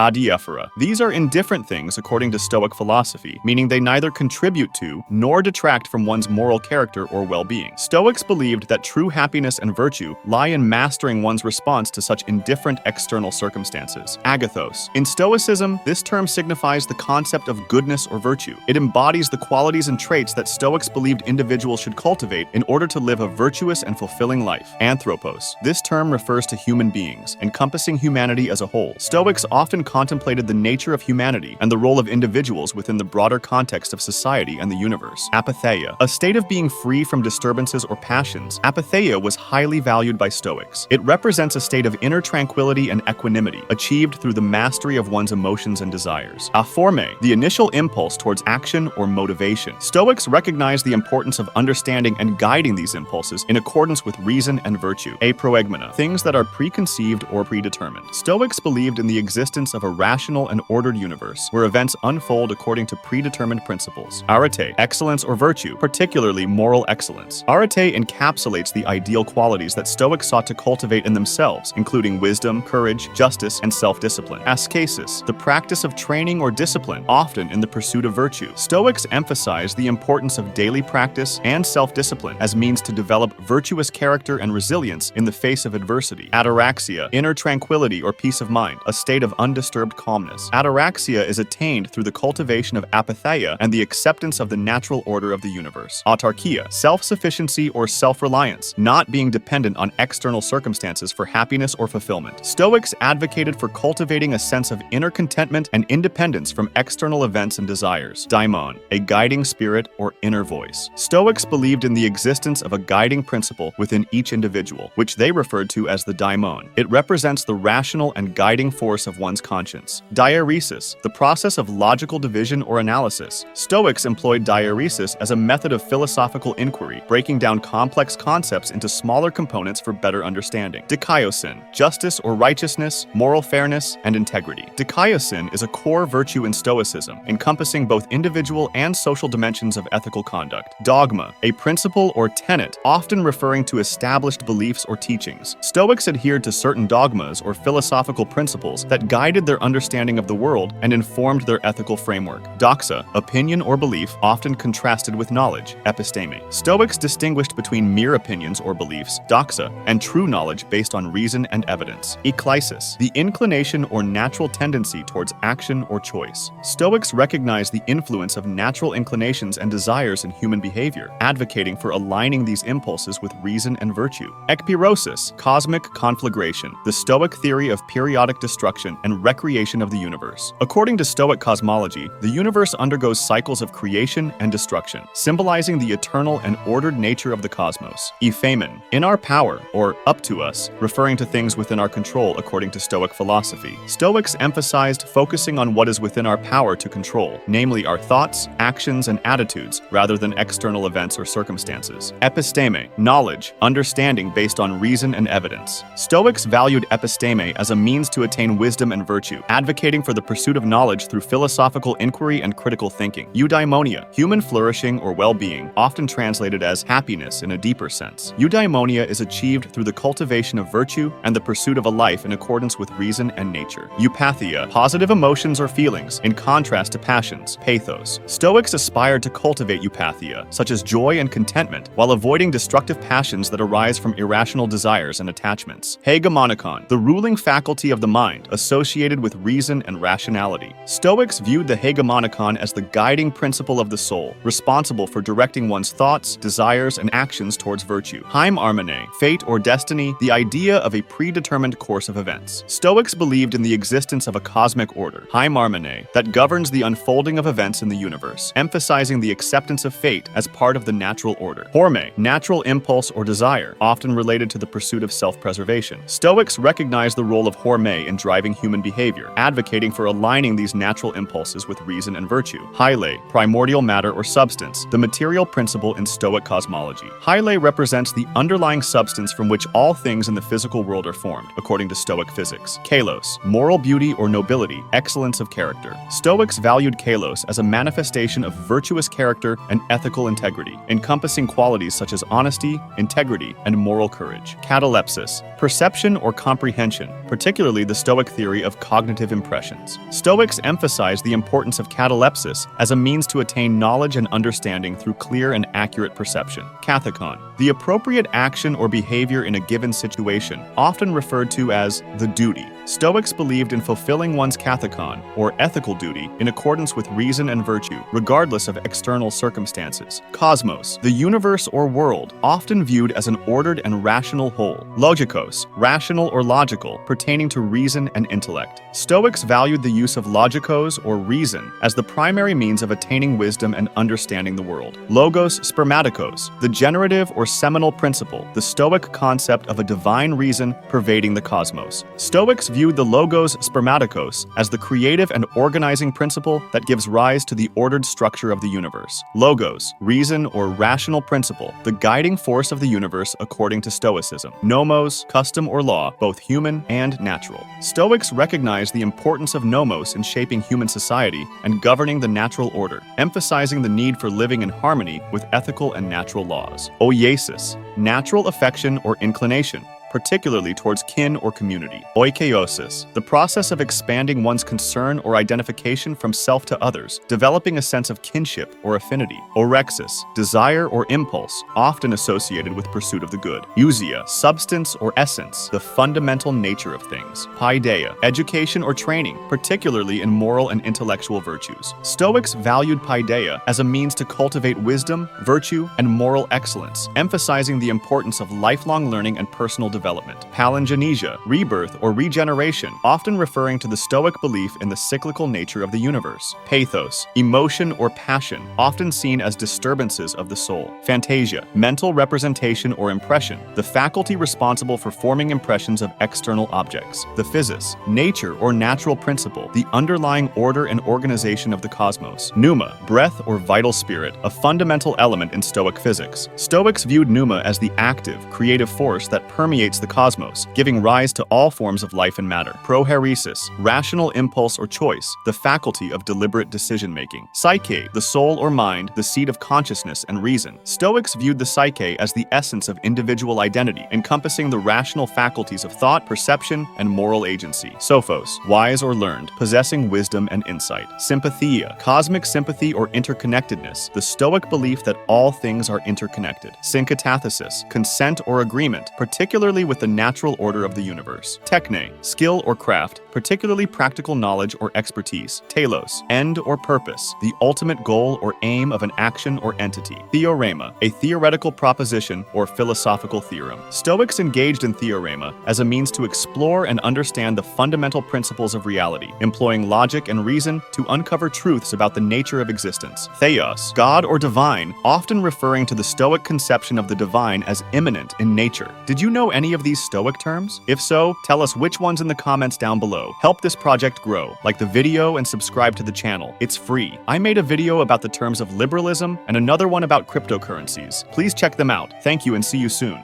Adiaphora. These are indifferent things according to Stoic philosophy, meaning they neither contribute to nor detract from one's moral character or well-being. Stoics believed that true happiness and virtue lie in mastering one's response to such indifferent external circumstances. Agathos. In Stoicism, this term signifies the concept of goodness or virtue. It embodies the qualities and traits that Stoics believed individuals should cultivate in order to live a virtuous and fulfilling life. Anthrôpos. This term refers to human beings, encompassing humanity as a whole. Stoics often contemplated the nature of humanity and the role of individuals within the broader context of society and the universe. Apatheia. A state of being free from disturbances or passions, apatheia was highly valued by Stoics. It represents a state of inner tranquility and equanimity, achieved through the mastery of one's emotions and desires. Aphormê. The initial impulse towards action or motivation. Stoics recognized the importance of understanding and guiding these impulses in accordance with reason and virtue. Aproêgmena. Things that are preconceived or predetermined. Stoics believed in the existence of a rational and ordered universe, where events unfold according to predetermined principles. Aretê. Excellence or virtue, particularly moral excellence. Aretê encapsulates the ideal qualities that Stoics sought to cultivate in themselves, including wisdom, courage, justice, and self-discipline. Askêsis. The practice of training or discipline, often in the pursuit of virtue. Stoics emphasize the importance of daily practice and self-discipline as means to develop virtuous character and resilience in the face of adversity. Ataraxia. Inner tranquility or peace of mind, a state of undisturbed calmness. Ataraxia is attained through the cultivation of apatheia and the acceptance of the natural order of the universe. Autarkeia. Self-sufficiency or self-reliance, not being dependent on external circumstances for happiness or fulfillment. Stoics advocated for cultivating a sense of inner contentment and independence from external events and desires. Daimôn. A guiding spirit or inner voice. Stoics believed in the existence of a guiding principle within each individual, which they referred to as the daimon. It represents the rational and guiding force of one's conscience. Diairesis. The process of logical division or analysis. Stoics employed diairesis as a method of philosophical inquiry, breaking down complex concepts into smaller components for better understanding. Dikaiosyne. Justice or righteousness, moral fairness, and integrity. Dikaiosyne is a core virtue in Stoicism, encompassing both individual and social dimensions of ethical conduct. Dogma. A principle or tenet, often referring to established beliefs or teachings. Stoics adhered to certain dogmas or philosophical principles that guided their understanding of the world and informed their ethical framework. Doxa. Opinion or belief, often contrasted with knowledge. Epistêmê. Stoics distinguished between mere opinions or beliefs, doxa, and true knowledge based on reason and evidence. Ekklisis. The inclination or natural tendency towards action or choice. Stoics recognized the influence of natural inclinations and desires in human behavior, advocating for aligning these impulses with reason and virtue. Ekpyrôsis. Cosmic conflagration. The Stoic theory of periodic destruction and recreation of the universe. According to Stoic cosmology, the universe undergoes cycles of creation and destruction, symbolizing the eternal and ordered nature of the cosmos. Eph'hêmin. In our power, or up to us, referring to things within our control according to Stoic philosophy. Stoics emphasized focusing on what is within our power to control, namely our thoughts, actions, and attitudes, rather than external events or circumstances. Epistêmê. Knowledge, understanding based on reason and evidence. Stoics valued epistêmê as a means to attain wisdom and virtue, advocating for the pursuit of knowledge through philosophical inquiry and critical thinking. Eudaimonia. Human flourishing or well-being, often translated as happiness in a deeper sense. Eudaimonia is achieved through the cultivation of virtue and the pursuit of a life in accordance with reason and nature. Eupatheia. Positive emotions or feelings, in contrast to passions. Pathos. Stoics aspired to cultivate eupatheia, such as joy and contentment, while avoiding destructive passions that arise from irrational desires and attachments. Hêgemonikon. The ruling faculty of the mind, associated with reason and rationality. Stoics viewed the Hêgemonikon as the guiding principle of the soul, responsible for directing one's thoughts, desires, and actions towards virtue. Heimarmenê. Fate or destiny, the idea of a predetermined course of events. Stoics believed in the existence of a cosmic order, Heimarmenê, that governs the unfolding of events in the universe, emphasizing the acceptance of fate as part of the natural order. Hormê. Natural impulse or desire, often related to the pursuit of self-preservation. Stoics recognized the role of Hormê in driving human behavior, advocating for aligning these natural impulses with reason and virtue. Hylê. Primordial matter or substance, the material principle in Stoic cosmology. Hylê represents the underlying substance from which all things in the physical world are formed, according to Stoic physics. Kalos. Moral beauty or nobility, excellence of character. Stoics valued kalos as a manifestation of virtuous character and ethical integrity, encompassing qualities such as honesty, integrity, and moral courage. Katalêpsis. Perception or comprehension, particularly the Stoic theory of cognitive impressions. Stoics emphasize the importance of Katalêpsis as a means to attain knowledge and understanding through clear and accurate perception. Kathêkon, the appropriate action or behavior in a given situation, often referred to as the duty. Stoics believed in fulfilling one's kathêkon, or ethical duty, in accordance with reason and virtue, regardless of external circumstances. Kosmos, the universe or world, often viewed as an ordered and rational whole. Logikos, rational or logical, pertaining to reason and intellect. Stoics valued the use of logikos, or reason, as the primary means of attaining wisdom and understanding the world. Logos Spermatikos, the generative or seminal principle, the Stoic concept of a divine reason pervading the cosmos. Stoics viewed the Logos Spermatikos as the creative and organizing principle that gives rise to the ordered structure of the universe. Logos, reason or rational principle, the guiding force of the universe according to Stoicism. Nomos, custom or law, both human and natural. Stoics recognize the importance of nomos in shaping human society and governing the natural order, emphasizing the need for living in harmony with ethical and natural laws. Oiesis, natural affection or inclination, particularly towards kin or community. Oikeiosis, the process of expanding one's concern or identification from self to others, developing a sense of kinship or affinity. Orexis, desire or impulse, often associated with pursuit of the good. Ousia, substance or essence, the fundamental nature of things. Paideia, education or training, particularly in moral and intellectual virtues. Stoics valued paideia as a means to cultivate wisdom, virtue, and moral excellence, emphasizing the importance of lifelong learning and personal development. Palingenesia, rebirth or regeneration, often referring to the Stoic belief in the cyclical nature of the universe. Pathos, emotion or passion, often seen as disturbances of the soul. Fantasia, mental representation or impression, the faculty responsible for forming impressions of external objects. The physis, nature or natural principle, the underlying order and organization of the cosmos. Pneuma, breath or vital spirit, a fundamental element in Stoic physics. Stoics viewed pneuma as the active, creative force that permeates the cosmos, giving rise to all forms of life and matter. Prohairesis, rational impulse or choice, the faculty of deliberate decision-making. Psyche, the soul or mind, the seat of consciousness and reason. Stoics viewed the psyche as the essence of individual identity, encompassing the rational faculties of thought, perception, and moral agency. Sophos, wise or learned, possessing wisdom and insight. Sympatheia, cosmic sympathy or interconnectedness, the Stoic belief that all things are interconnected. Synkatathesis, consent or agreement, particularly with the natural order of the universe. Techne, skill or craft, particularly practical knowledge or expertise. Telos, end or purpose, the ultimate goal or aim of an action or entity. Theorema, a theoretical proposition or philosophical theorem. Stoics engaged in theorema as a means to explore and understand the fundamental principles of reality, employing logic and reason to uncover truths about the nature of existence. Theos, God or divine, often referring to the Stoic conception of the divine as immanent in nature. Did you know any of these Stoic terms? If so, tell us which ones in the comments down below. Help this project grow. Like the video and subscribe to the channel. It's free. I made a video about the terms of liberalism and another one about cryptocurrencies. Please check them out. Thank you and see you soon.